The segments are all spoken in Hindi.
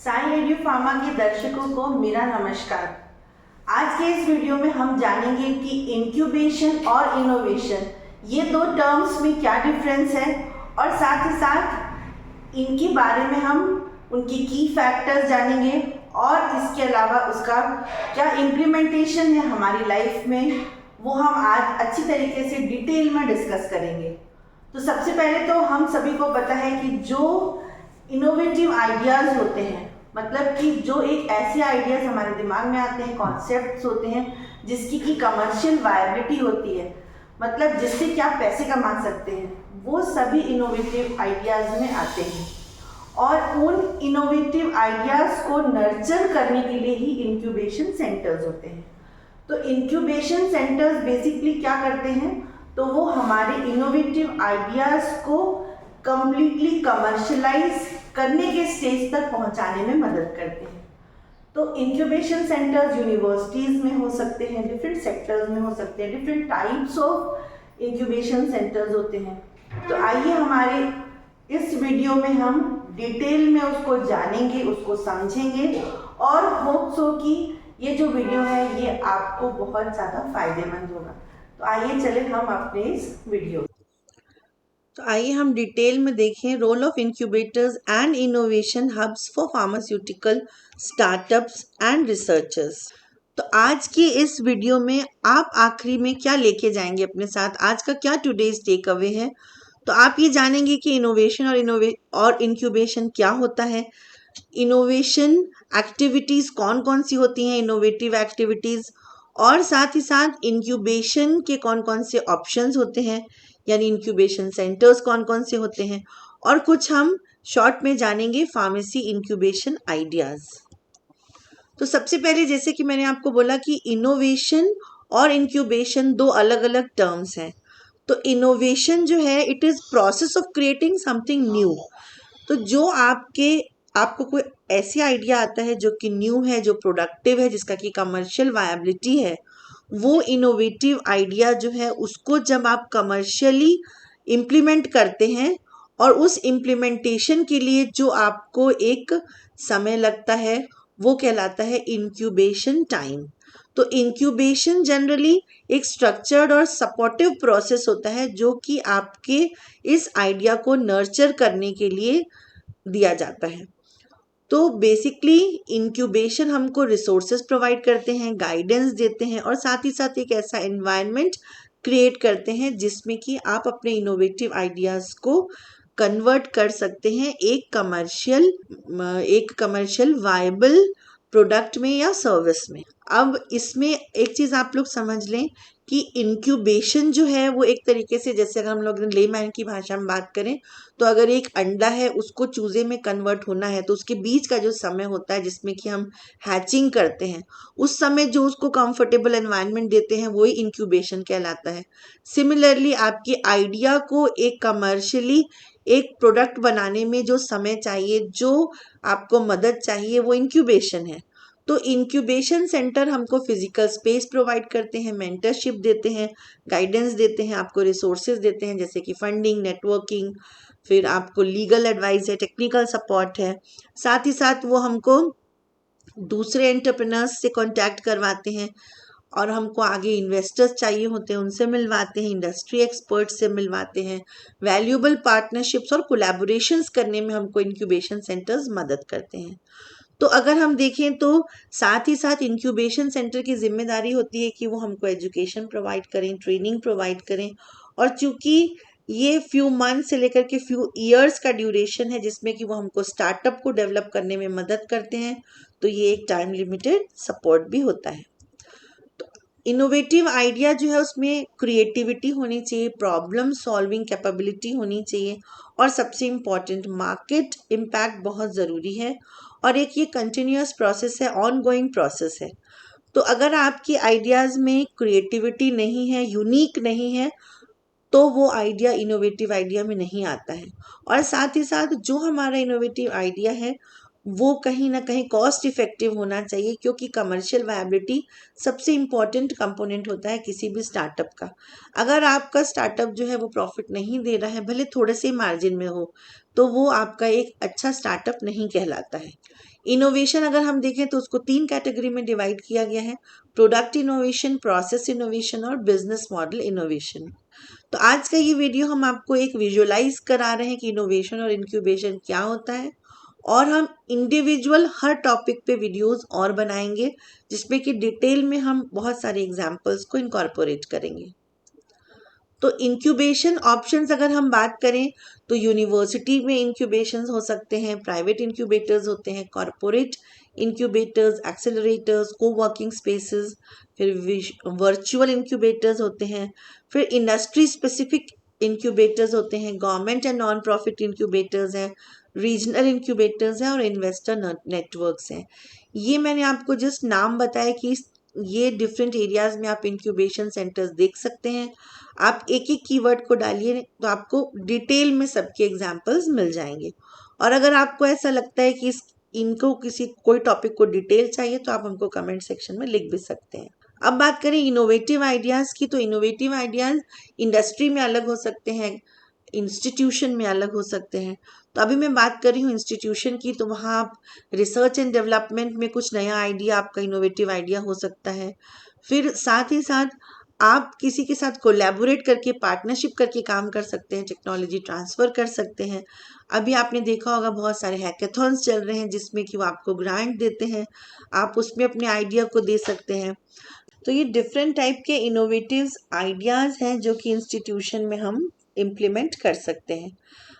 साई एड्यू फार्मा के दर्शकों को मेरा नमस्कार। आज के इस वीडियो में हम जानेंगे कि इंक्यूबेशन और इनोवेशन ये दो टर्म्स में क्या डिफरेंस है और साथ ही साथ इनके बारे में हम उनकी की फैक्टर्स जानेंगे और इसके अलावा उसका क्या इम्प्लीमेंटेशन है हमारी लाइफ में, वो हम आज अच्छी तरीके से डिटेल में डिस्कस करेंगे। तो सबसे पहले तो हम सभी को पता है कि जो इनोवेटिव आइडियाज़ होते हैं, मतलब कि जो एक ऐसे आइडियाज़ हमारे दिमाग में आते हैं, कॉन्सेप्ट्स होते हैं जिसकी की कमर्शियल वायबिलिटी होती है, मतलब जिससे क्या पैसे कमा सकते हैं, वो सभी इनोवेटिव आइडियाज़ में आते हैं। और उन इनोवेटिव आइडियाज़ को नर्चर करने के लिए ही इंक्यूबेशन सेंटर्स होते हैं। तो इंक्यूबेशन सेंटर्स बेसिकली क्या करते हैं, तो वो हमारे इनोवेटिव आइडियाज़ को कम्प्लीटली कमर्शलाइज करने के स्टेज तक पहुंचाने में मदद करते हैं। तो इंक्यूबेशन सेंटर्स यूनिवर्सिटीज़ में हो सकते हैं, डिफरेंट सेक्टर्स में हो सकते हैं, different types of incubation centres होते हैं। तो आइए हमारे इस वीडियो में हम डिटेल में उसको जानेंगे, उसको समझेंगे और होप्स हो कि ये जो वीडियो है ये आपको बहुत ज़्यादा फायदेमंद होगा। तो आइए चले हम अपने इस वीडियो। तो आइए हम डिटेल में देखें role of incubators and innovation hubs for pharmaceutical startups and researchers. तो आज की इस वीडियो में आप आखिरी में क्या लेके जाएंगे अपने साथ, आज का क्या टुडेज टेक अवे है। तो आप ये जानेंगे कि इनोवेशन और इंक्यूबेशन क्या होता है, इनोवेशन एक्टिविटीज़ कौन कौन सी होती हैं, इनोवेटिव एक्टिविटीज़, और साथ ही साथ इंक्यूबेशन के कौन कौन से ऑप्शंस होते हैं, यानी इंक्यूबेशन सेंटर्स कौन कौन से होते हैं, और कुछ हम शॉर्ट में जानेंगे फार्मेसी इंक्यूबेशन आइडियाज़। तो सबसे पहले जैसे कि मैंने आपको बोला कि इनोवेशन और इंक्यूबेशन दो अलग अलग टर्म्स हैं। तो इनोवेशन जो है it is process of creating something new. तो जो आपको कोई ऐसी आइडिया आता है जो कि न्यू है, जो प्रोडक्टिव है, जिसका कि कमर्शियल वायबिलिटी है, वो इनोवेटिव आइडिया जो है उसको जब आप कमर्शियली इम्प्लीमेंट करते हैं और उस इम्प्लीमेंटेशन के लिए जो आपको एक समय लगता है वो कहलाता है इंक्यूबेशन टाइम। तो इंक्यूबेशन जनरली एक स्ट्रक्चर्ड और सपोर्टिव प्रोसेस होता है जो कि आपके इस आइडिया को नर्चर करने के लिए दिया जाता है। तो बेसिकली इंक्यूबेशन हमको रिसोर्सेज प्रोवाइड करते हैं, गाइडेंस देते हैं और साथ ही साथ एक ऐसा एनवायरनमेंट क्रिएट करते हैं जिसमें कि आप अपने इनोवेटिव आइडियाज़ को कन्वर्ट कर सकते हैं एक कमर्शियल वायबल प्रोडक्ट में या सर्विस में। अब इसमें एक चीज़ आप लोग समझ लें कि इंक्यूबेशन जो है वो एक तरीके से, जैसे अगर हम लोग लेमैन की भाषा में बात करें, तो अगर एक अंडा है उसको चूजे में कन्वर्ट होना है तो उसके बीच का जो समय होता है जिसमें कि हम हैचिंग करते हैं, उस समय जो उसको कंफर्टेबल एनवायरनमेंट देते हैं वही इंक्यूबेशन कहलाता है। सिमिलरली आपकी आइडिया को एक कमर्शियली एक प्रोडक्ट बनाने में जो समय चाहिए, जो आपको मदद चाहिए, वो इंक्यूबेशन है। तो इंक्यूबेशन सेंटर हमको फिजिकल स्पेस प्रोवाइड करते हैं, मेंटरशिप देते हैं, गाइडेंस देते हैं, आपको रिसोर्सेज देते हैं जैसे कि फंडिंग, नेटवर्किंग, फिर आपको लीगल एडवाइस है, टेक्निकल सपोर्ट है। साथ ही साथ वो हमको दूसरे एंटरप्रेन्योर्स से कांटेक्ट करवाते हैं और हमको आगे इन्वेस्टर्स चाहिए होते हैं उनसे मिलवाते हैं, इंडस्ट्री एक्सपर्ट से मिलवाते हैं। वैल्यूएबल पार्टनरशिप्स और कोलैबोरेशंस करने में हमको इंक्यूबेशन सेंटर्स मदद करते हैं। तो अगर हम देखें तो साथ ही साथ इंक्यूबेशन सेंटर की जिम्मेदारी होती है कि वो हमको एजुकेशन प्रोवाइड करें, ट्रेनिंग प्रोवाइड करें, और चूंकि ये फ्यू मंथ से लेकर के फ्यू ईयर्स का ड्यूरेशन है जिसमें कि वो हमको स्टार्टअप को डेवलप करने में मदद करते हैं, तो ये एक टाइम लिमिटेड सपोर्ट भी होता है। इनोवेटिव आइडिया जो है उसमें क्रिएटिविटी होनी चाहिए, प्रॉब्लम सॉल्विंग कैपेबिलिटी होनी चाहिए, और सबसे इम्पॉर्टेंट मार्केट इम्पैक्ट बहुत ज़रूरी है, और एक ये कंटिन्यूस प्रोसेस है, ऑन गोइंग प्रोसेस है। तो अगर आपकी आइडियाज़ में क्रिएटिविटी नहीं है, यूनिक नहीं है, तो वो आइडिया इनोवेटिव आइडिया में नहीं आता है। और साथ ही साथ जो हमारा इनोवेटिव आइडिया है वो कहीं ना कहीं कॉस्ट इफेक्टिव होना चाहिए, क्योंकि कमर्शियल वायबिलिटी सबसे इम्पॉर्टेंट कंपोनेंट होता है किसी भी स्टार्टअप का। अगर आपका स्टार्टअप जो है वो प्रॉफिट नहीं दे रहा है, भले थोड़े से मार्जिन में हो, तो वो आपका एक अच्छा स्टार्टअप नहीं कहलाता है। इनोवेशन अगर हम देखें तो उसको 3 कैटेगरी में डिवाइड किया गया है: प्रोडक्ट इनोवेशन, प्रोसेस इनोवेशन और बिजनेस मॉडल इनोवेशन। तो आज का ये वीडियो हम आपको एक विजुअलाइज करा रहे हैं कि इनोवेशन और इंक्यूबेशन क्या होता है, और हम इंडिविजुअल हर टॉपिक पे वीडियोस और बनाएंगे, जिसमें कि डिटेल में हम बहुत सारे एग्जांपल्स को इनकॉर्पोरेट करेंगे। तो इंक्यूबेशन ऑप्शंस अगर हम बात करें तो यूनिवर्सिटी में इंक्यूबेशंस हो सकते हैं, प्राइवेट इंक्यूबेटर्स होते हैं, corporate incubators, accelerators, coworking spaces, फिर वर्चुअल इंक्यूबेटर्स होते हैं, फिर इंडस्ट्री स्पेसिफिक इंक्यूबेटर्स होते हैं, government and non profit incubators हैं, रीजनल इंक्यूबेटर्स हैं और इन्वेस्टर नेटवर्क्स हैं। ये मैंने आपको जस्ट नाम बताया कि ये डिफरेंट एरियाज में आप इंक्यूबेशन सेंटर्स देख सकते हैं। आप एक एक कीवर्ड को डालिए तो आपको डिटेल में सबके एग्जाम्पल्स मिल जाएंगे। और अगर आपको ऐसा लगता है कि इनको कोई टॉपिक को डिटेल चाहिए तो आप हमको कमेंट सेक्शन में लिख भी सकते हैं। अब बात करें इनोवेटिव आइडियाज़ की, तो इनोवेटिव आइडियाज़ इंडस्ट्री में अलग हो सकते हैं, इंस्टीट्यूशन में अलग हो सकते हैं। तो अभी मैं बात कर रही हूँ इंस्टीट्यूशन की, तो वहाँ आप रिसर्च एंड डेवलपमेंट में कुछ नया आइडिया, आपका इनोवेटिव आइडिया हो सकता है। फिर साथ ही साथ आप किसी के साथ कोलैबोरेट करके, पार्टनरशिप करके काम कर सकते हैं, टेक्नोलॉजी ट्रांसफ़र कर सकते हैं। अभी आपने देखा होगा बहुत सारे हैकेथॉन्स चल रहे हैं जिसमें कि वो आपको ग्रांट देते हैं, आप उसमें अपने आइडिया को दे सकते हैं। तो ये डिफरेंट टाइप के इनोवेटिव आइडियाज़ हैं जो कि इंस्टीट्यूशन में हम इम्प्लीमेंट कर सकते हैं।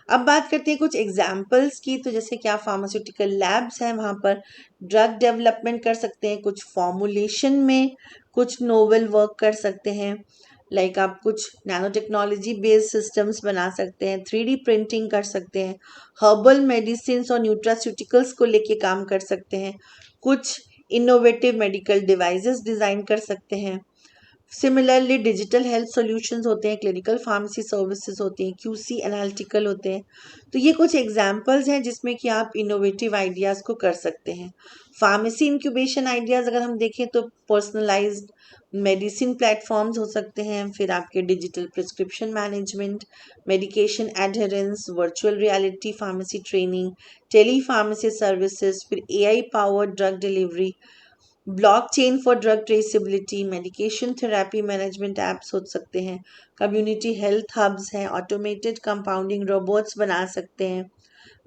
अब बात करते हैं कुछ एग्जाम्पल्स की, तो जैसे क्या फार्मास्यूटिकल लैब्स हैं, वहाँ पर ड्रग डेवलपमेंट कर सकते हैं, कुछ फॉर्मुलेशन में कुछ नोवेल वर्क कर सकते हैं, लाइक आप कुछ नैनो टेक्नोलॉजी बेस्ड सिस्टम्स बना सकते हैं, 3D प्रिंटिंग कर सकते हैं, हर्बल मेडिसिन और न्यूट्रास्यूटिकल्स को लेके काम कर सकते हैं, कुछ इनोवेटिव मेडिकल डिवाइसेस डिज़ाइन कर सकते हैं। सिमिलरली डिजिटल हेल्थ सॉल्यूशंस होते हैं, क्लिनिकल फार्मेसी सर्विसेज होती हैं, QC एनालिटिकल होते हैं। तो ये कुछ एग्जांपल्स हैं जिसमें कि आप इनोवेटिव आइडियाज़ को कर सकते हैं। फार्मेसी इंक्यूबेशन आइडियाज़ अगर हम देखें तो पर्सनलाइज्ड मेडिसिन प्लेटफॉर्म्स हो सकते हैं, फिर आपके digital prescription management, medication adherence, virtual reality pharmacy training, tele pharmacy services, फिर AI powered drug delivery, blockchain for drug traceability, medication therapy management apps हो सकते हैं, कम्युनिटी हेल्थ हब्स हैं, ऑटोमेटेड कंपाउंडिंग रोबोट्स बना सकते हैं,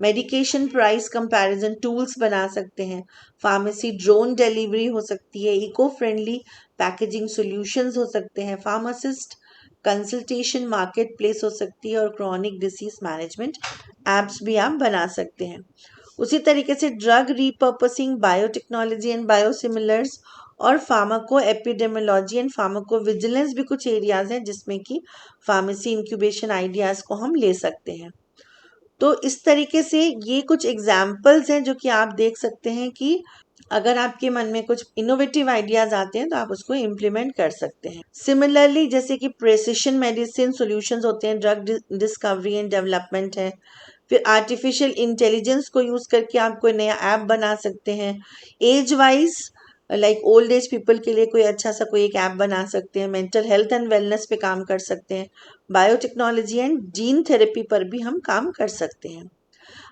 मेडिकेशन प्राइस कंपैरिजन टूल्स बना सकते हैं, फार्मेसी ड्रोन डिलीवरी हो सकती है, इको फ्रेंडली पैकेजिंग सॉल्यूशंस हो सकते हैं, फार्मासिस्ट कंसल्टेशन मार्केट प्लेस हो सकती है, और क्रॉनिक डिसीज मैनेजमेंट ऐप्स भी आप बना सकते हैं। उसी तरीके से drug repurposing, biotechnology and biosimilars और pharmacoepidemiology and pharmacovigilance भी कुछ एरियाज हैं जिसमें कि फार्मेसी इंक्यूबेशन आइडियाज़ को हम ले सकते हैं। तो इस तरीके से ये कुछ एग्जाम्पल्स हैं जो कि आप देख सकते हैं कि अगर आपके मन में कुछ इनोवेटिव आइडियाज आते हैं तो आप उसको इम्प्लीमेंट कर सकते हैं। सिमिलरली जैसे कि प्रेसिशन मेडिसिन सॉल्यूशंस होते हैं, ड्रग डिस्कवरी एंड डेवलपमेंट है, फिर आर्टिफिशियल इंटेलिजेंस को यूज़ करके आप कोई नया ऐप बना सकते हैं, age wise like old age people के लिए कोई अच्छा सा कोई एक ऐप बना सकते हैं, मेंटल हेल्थ एंड वेलनेस पे काम कर सकते हैं, बायोटेक्नोलॉजी एंड जीन थेरेपी पर भी हम काम कर सकते हैं।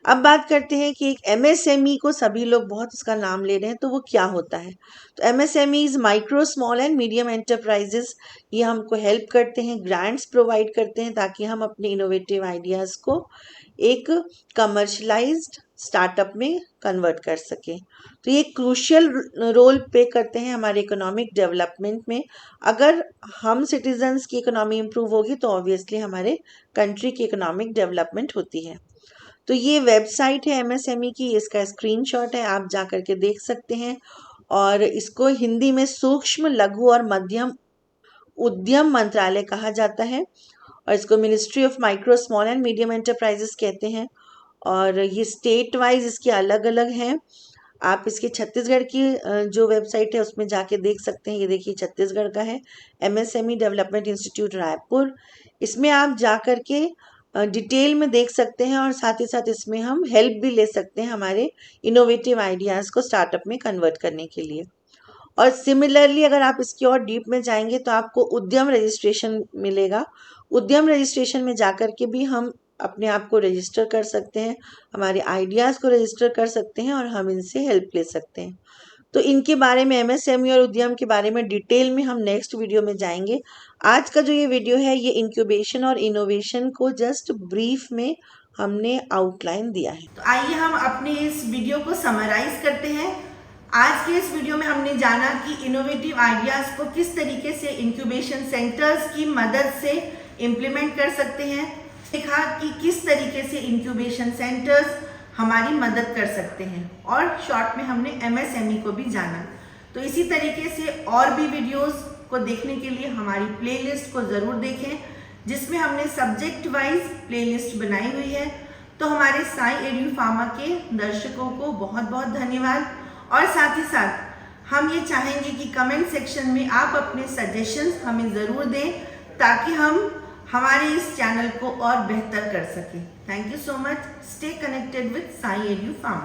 अब बात करते हैं कि एक MSME को सभी लोग बहुत उसका नाम ले रहे हैं, तो वो क्या होता है। तो MSMEs micro small and medium enterprises, ये हमको हेल्प करते हैं, ग्रांट्स प्रोवाइड करते हैं ताकि हम अपने इनोवेटिव आइडियाज़ को एक कमर्शलाइज्ड स्टार्टअप में कन्वर्ट कर सकें। तो ये क्रूशियल रोल प्ले करते हैं हमारे इकोनॉमिक डेवलपमेंट में। अगर हम सिटीजन्स की इकोनॉमी इम्प्रूव होगी तो ऑब्वियसली हमारे कंट्री की इकोनॉमिक डेवलपमेंट होती है। तो ये वेबसाइट है MSME की, इसका स्क्रीनशॉट है, आप जा कर के देख सकते हैं। और इसको हिंदी में सूक्ष्म लघु और मध्यम उद्यम मंत्रालय कहा जाता है, और इसको ministry of micro small and medium enterprises कहते हैं। और ये स्टेट वाइज इसके अलग अलग हैं। आप इसके छत्तीसगढ़ की जो वेबसाइट है उसमें जाके देख सकते हैं। ये देखिए छत्तीसगढ़ का है, MSME डेवलपमेंट इंस्टीट्यूट रायपुर। इसमें आप जा कर के डिटेल में देख सकते हैं और साथ ही साथ इसमें हम हेल्प भी ले सकते हैं हमारे इनोवेटिव आइडियाज़ को स्टार्टअप में कन्वर्ट करने के लिए। और सिमिलरली अगर आप इसकी और डीप में जाएंगे तो आपको उद्यम रजिस्ट्रेशन मिलेगा। उद्यम रजिस्ट्रेशन में जाकर के भी हम अपने आप को रजिस्टर कर सकते हैं, हमारे आइडियाज़ को रजिस्टर कर सकते हैं और हम इनसे हेल्प ले सकते हैं। तो इनके बारे में एमएसएमई और उद्यम के बारे में डिटेल में हम नेक्स्ट वीडियो में जाएंगे। आज का जो ये वीडियो है ये इंक्यूबेशन और इनोवेशन को जस्ट ब्रीफ में हमने आउटलाइन दिया है। तो आइए हम अपने इस वीडियो को समराइज करते हैं। आज के इस वीडियो में हमने जाना कि इनोवेटिव आइडियाज़ को किस तरीके से इंक्यूबेशन सेंटर्स की मदद से इम्प्लीमेंट कर सकते हैं, देखा कि किस तरीके से इंक्यूबेशन सेंटर्स हमारी मदद कर सकते हैं, और शॉर्ट में हमने एमएसएमई को भी जाना। तो इसी तरीके से और भी वीडियोस को देखने के लिए हमारी प्लेलिस्ट को ज़रूर देखें, जिसमें हमने सब्जेक्ट वाइज प्लेलिस्ट बनाई हुई है। तो हमारे साई एडू फार्मा के दर्शकों को बहुत बहुत धन्यवाद। और साथ ही साथ हम ये चाहेंगे कि कमेंट सेक्शन में आप अपने सजेशंस हमें ज़रूर दें, ताकि हम हमारे इस चैनल को और बेहतर कर सकें। Thank you so much. Stay connected with Sai edu pharma.